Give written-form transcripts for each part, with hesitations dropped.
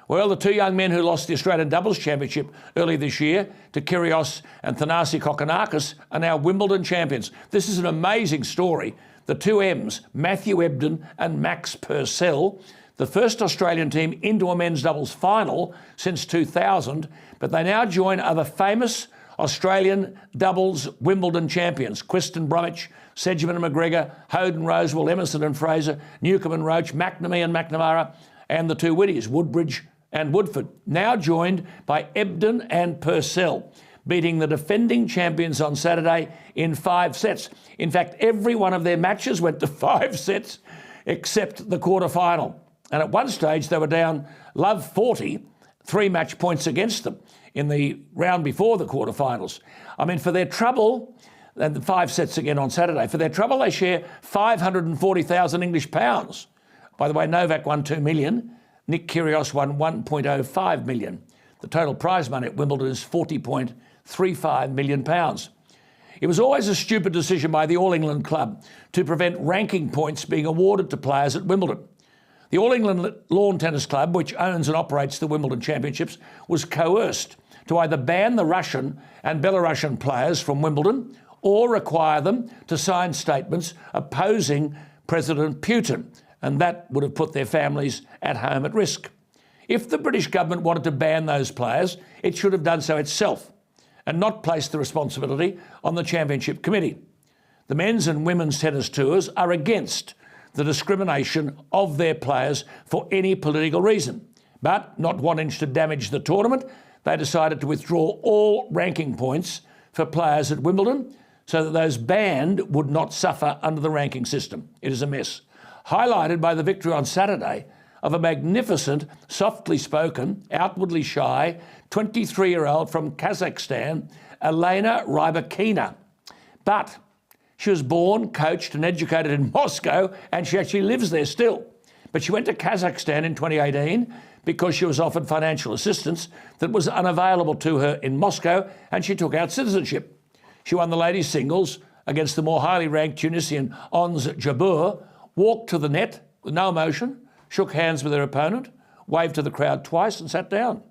Well, the two young men who lost the Australian Doubles Championship early this year to Kyrgios and Thanasi Kokkinakis are now Wimbledon champions. This is an amazing story. The two M's, Matthew Ebden and Max Purcell, the first Australian team into a men's doubles final since 2000, but they now join other famous Australian doubles Wimbledon champions, Kristen Bromwich, Sedgman and McGregor, Hoden, Rosewell, Emerson and Fraser, Newcombe and Roach, McNamee and McNamara, and the two Whitties, Woodbridge and Woodford, now joined by Ebden and Purcell, beating the defending champions on Saturday in 5 sets. In fact, every one of their matches went to 5 sets except the quarterfinal. And at one stage, they were down love 40, 3 match points against them in the round before the quarterfinals. I mean, for their trouble, and the 5 sets again on Saturday, for their trouble, they share 540,000 English pounds. By the way, Novak won 2 million. Nick Kyrgios won 1.05 million. The total prize money at Wimbledon is £40.35 million. It was always a stupid decision by the All England Club to prevent ranking points being awarded to players at Wimbledon. The All England Lawn Tennis Club, which owns and operates the Wimbledon Championships, was coerced to either ban the Russian and Belarusian players from Wimbledon or require them to sign statements opposing President Putin, and that would have put their families at home at risk. If the British government wanted to ban those players, it should have done so itself and not placed the responsibility on the Championship Committee. The men's and women's tennis tours are against the discrimination of their players for any political reason. But not wanting to damage the tournament, they decided to withdraw all ranking points for players at Wimbledon so that those banned would not suffer under the ranking system. It is a mess. Highlighted by the victory on Saturday of a magnificent, softly spoken, outwardly shy 23-year-old from Kazakhstan, Elena Rybakina. But she was born, coached and educated in Moscow, and she actually lives there still. But she went to Kazakhstan in 2018 because she was offered financial assistance that was unavailable to her in Moscow, and she took out citizenship. She won the ladies' singles against the more highly ranked Tunisian Ons Jabeur, walked to the net with no emotion, shook hands with her opponent, waved to the crowd twice and sat down.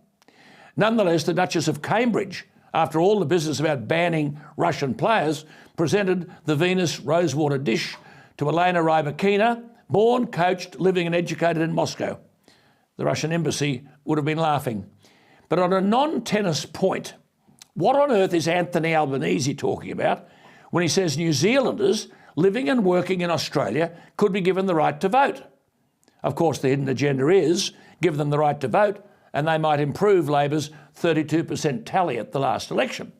Nonetheless, the Duchess of Cambridge, after all the business about banning Russian players, presented the Venus Rosewater dish to Elena Rybakina, born, coached, living and educated in Moscow. The Russian embassy would have been laughing. But on a non-tennis point, what on earth is Anthony Albanese talking about when he says New Zealanders living and working in Australia could be given the right to vote? Of course, the hidden agenda is give them the right to vote and they might improve Labor's 32% tally at the last election.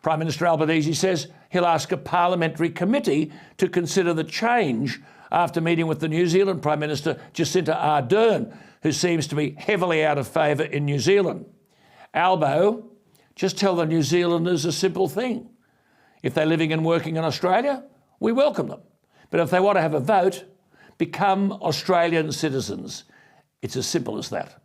Prime Minister Albanese says he'll ask a parliamentary committee to consider the change after meeting with the New Zealand Prime Minister Jacinda Ardern, who seems to be heavily out of favour in New Zealand. Albo, just tell the New Zealanders a simple thing. If they're living and working in Australia, we welcome them. But if they want to have a vote, become Australian citizens. It's as simple as that.